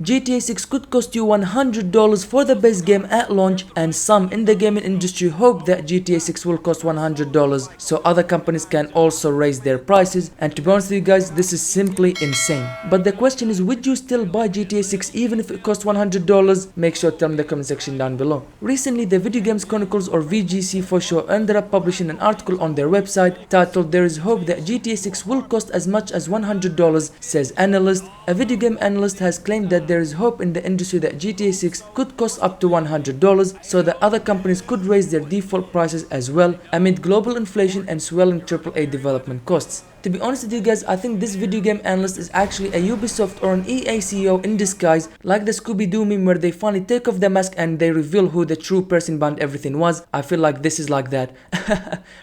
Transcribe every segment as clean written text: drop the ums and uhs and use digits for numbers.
GTA 6 could cost you $100 for the base game at launch, and some in the gaming industry hope that GTA 6 will cost $100 so other companies can also raise their prices, and to be honest with you guys, this is simply insane. But the question is, would you still buy GTA 6 even if it costs $100? Make sure to tell me in the comment section down below. Recently, the Video Games Chronicles, or VGC for sure, ended up publishing an article on their website titled "There is hope that GTA 6 will cost as much as $100, says analyst." A video game analyst has claimed that there is hope in the industry that GTA 6 could cost up to $100 so that other companies could raise their default prices as well amid global inflation and swelling AAA development costs. To be honest with you guys, I think this video game analyst is actually a Ubisoft or an EA CEO in disguise, like the Scooby-Doo meme where they finally take off the mask and they reveal who the true person behind everything was. I feel like this is like that.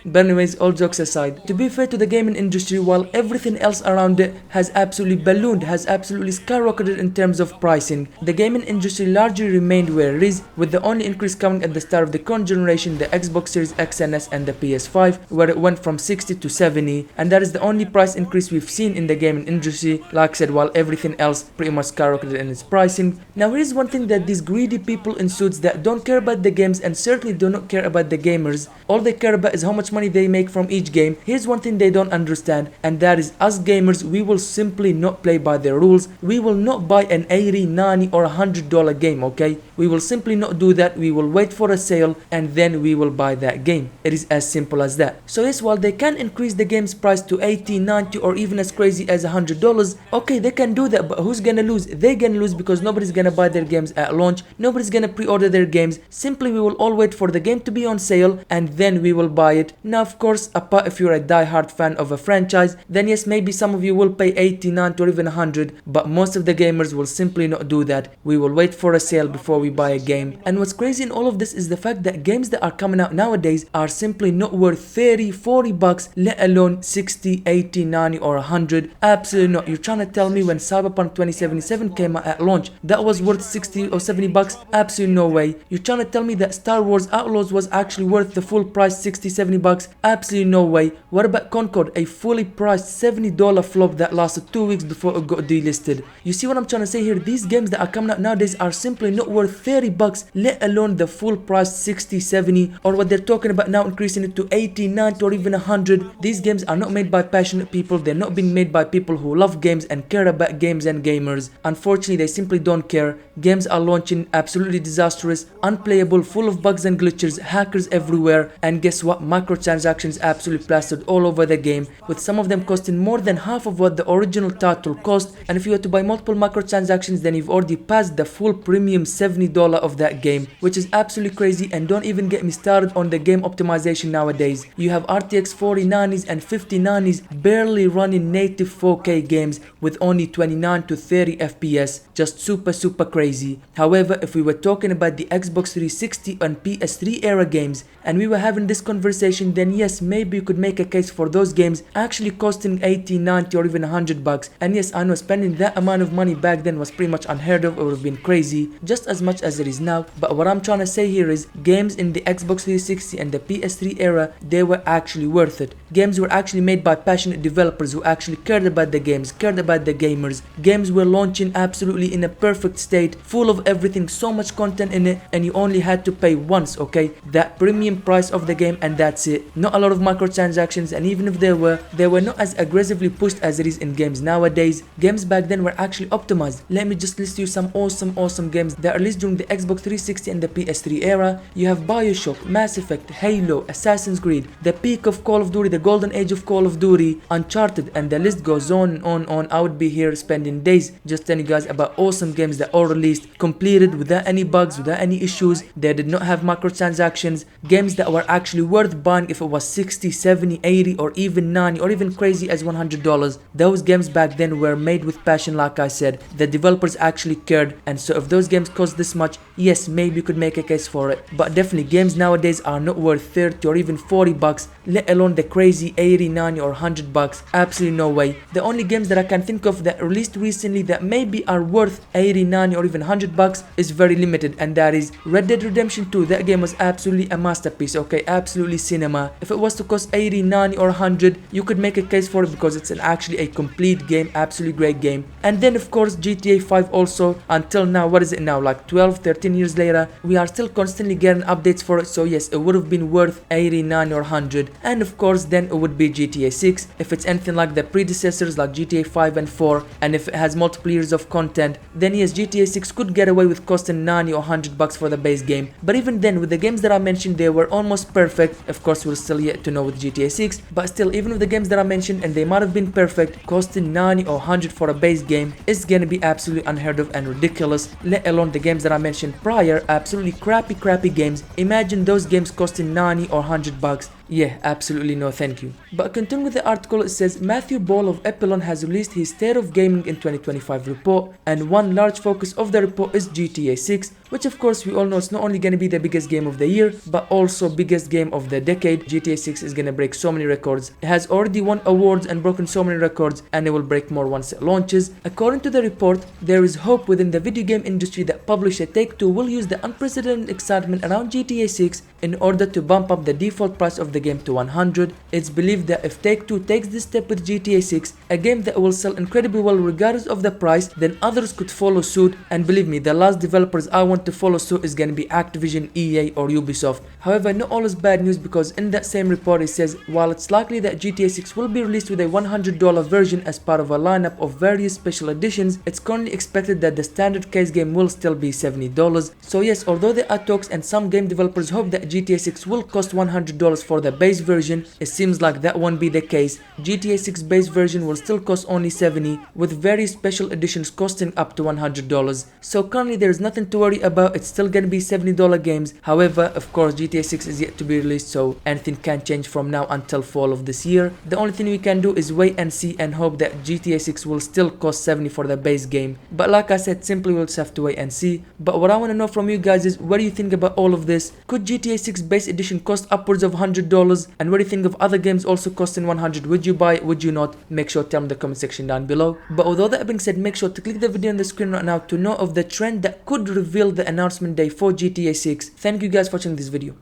But anyways, all jokes aside, to be fair to the gaming industry, while everything else around it has absolutely ballooned, has absolutely skyrocketed in terms of pricing, the gaming industry largely remained where it is, with the only increase coming at the start of the current generation, the Xbox Series X and S and the PS5, where it went from 60 to 70, and that is the only price increase we've seen in the gaming industry, like I said, while everything else pretty much skyrocketed in its pricing. Now here's one thing that these greedy people in suits that don't care about the games and certainly do not care about the gamers, all they care about is how much money they make from each game. Here's one thing they don't understand, and that is, us gamers, we will simply not play by their rules. We will not buy an $80, $90 or $100 game, okay? We will simply not do that. We will wait for a sale and then we will buy that game. It is as simple as that. So yes, while they can increase the game's price to $80, $90 or even as crazy as $100, okay, they can do that, but who's gonna lose? They're gonna lose because nobody's gonna buy their games at launch. Nobody's gonna pre-order their games. Simply we will all wait for the game to be on sale and then we will buy it. Now of course, apart if you're a die-hard fan of a franchise, then yes, maybe some of you will pay $80, $90 or even $100, but most of the gamers will simply not do that. We will wait for a sale before we buy a game. And what's crazy in all of this is the fact that games that are coming out nowadays are simply not worth $30, $40, let alone 60, 80, 90 or 100. Absolutely not. You're trying to tell me when Cyberpunk 2077 came out at launch that was worth 60 or 70 bucks? Absolutely no way. You're trying to tell me that Star Wars Outlaws was actually worth the full price, 60, 70 bucks? Absolutely no way. What about Concord, a fully priced $70 flop that lasted 2 weeks before it got delisted? You see what I'm trying to say here? These games that are coming out nowadays are simply not worth 30 bucks, let alone the full price 60, 70, or what they're talking about now increasing it to 80, 90 or even 100. These games are not made by passionate people. They're not being made by people who love games and care about games and gamers. Unfortunately, they simply don't care. Games are launching absolutely disastrous, unplayable, full of bugs and glitches, hackers everywhere, and guess what? Microtransactions absolutely plastered all over the game, with some of them costing more than half of what the original title cost. And if you were to buy multiple microtransactions, then you've already passed the full premium $70 of that game, which is absolutely crazy. And don't even get me started on the game optimization nowadays. You have RTX 4090s and 5090s barely running native 4K games with only 29 to 30 FPS, just super crazy. However, if we were talking about the Xbox 360 and PS3 era games and we were having this conversation, then yes, maybe you could make a case for those games actually costing 80, 90 or even 100 bucks. And yes, I know spending that amount of money back then was pretty much unheard of. It would have been crazy, just as much as it is now. But what I'm trying to say here is, games in the Xbox 360 and the PS3 era, they were actually worth it. Games were actually made by passionate developers who actually cared about the games, cared about the gamers. Games were launching absolutely in a perfect state, full of everything, so much content in it, and you only had to pay once, okay, that premium price of the game, and that's it. Not a lot of microtransactions, and even if there were, they were not as aggressively pushed as it is in games nowadays. Games back then were actually optimized. Let me just list you some awesome games that are released during the Xbox 360 and the PS3 era. You have BioShock, Mass Effect, Halo, Assassin's Creed, the peak of Call of Duty, the golden age of Call of Duty, Uncharted, and the list goes on and on. I would be here spending days just telling you guys about awesome games that all released, completed without any bugs, without any issues. They did not have microtransactions. Games that were actually worth buying if it was 60, 70, 80 or even 90 or even crazy as $100. Those games back then were made with passion, like I said. The developers actually cared, and so if those games cost this this much, yes, maybe you could make a case for it, but definitely games nowadays are not worth 30 or even 40 bucks, let alone the crazy 80, 90 or 100 bucks. Absolutely no way. The only games that I can think of that released recently that maybe are worth 80, 90 or even 100 bucks is very limited, and that is Red Dead Redemption 2. That game was absolutely a masterpiece, okay, absolutely cinema. If it was to cost 80, 90 or 100, you could make a case for it because it's actually a complete game, absolutely great game. And then of course GTA 5 also, until now, what is it now, like 12, 13 years later, we are still constantly getting updates for it, so yes, it would have been worth 80, 90 or 100. And of course then it would be GTA 6 if it's anything like the predecessors like GTA 5 and 4, and if it has multiple years of content, then yes, GTA 6 could get away with costing 90 or 100 bucks for the base game. But even then, with the games that I mentioned, they were almost perfect. Of course, we're still yet to know with GTA 6, but still, even with the games that I mentioned, and they might have been perfect, costing 90 or 100 for a base game is gonna be absolutely unheard of and ridiculous, let alone the games that I mentioned prior, absolutely crappy games. Imagine those games costing 90 or 100 bucks. Yeah, absolutely no thank you. But continuing with the article, it says Matthew Ball of Epilon has released his State of Gaming in 2025 report, and one large focus of the report is GTA 6, which of course we all know it's not only going to be the biggest game of the year, but also biggest game of the decade. GTA 6 is going to break so many records. It has already won awards and broken so many records, and it will break more once it launches. According to the report, there is hope within the video game industry that publisher Take-Two will use the unprecedented excitement around GTA 6 in order to bump up the default price of the game to 100. It's believed that if Take-Two takes this step with GTA 6, a game that will sell incredibly well regardless of the price, then others could follow suit. And believe me, the last developers I want to follow suit is gonna be Activision, EA or Ubisoft. However, not all is bad news, because in that same report it says while it's likely that GTA 6 will be released with a $100 version as part of a lineup of various special editions, it's currently expected that the standard case game will still be $70. So yes, although there are talks and some game developers hope that GTA 6 will cost $100 for the base version, it seems like that won't be the case. GTA 6 base version will still cost only $70, with various special editions costing up to $100. So currently there is nothing to worry about, it's still gonna be $70 games. However, of course GTA 6 is yet to be released, so anything can change from now until fall of this year. The only thing we can do is wait and see and hope that GTA 6 will still cost $70 for the base game. But like I said, simply we'll just have to wait and see. But what I want to know from you guys is, what do you think about all of this? Could GTA 6 base edition cost upwards of $100? And what do you think of other games also costing $100? Would you buy it? Would you not? Make sure to tell me in the comment section down below. But with all that being said, make sure to click the video on the screen right now to know of the trend that could reveal the announcement day for GTA 6. Thank you guys for watching this video.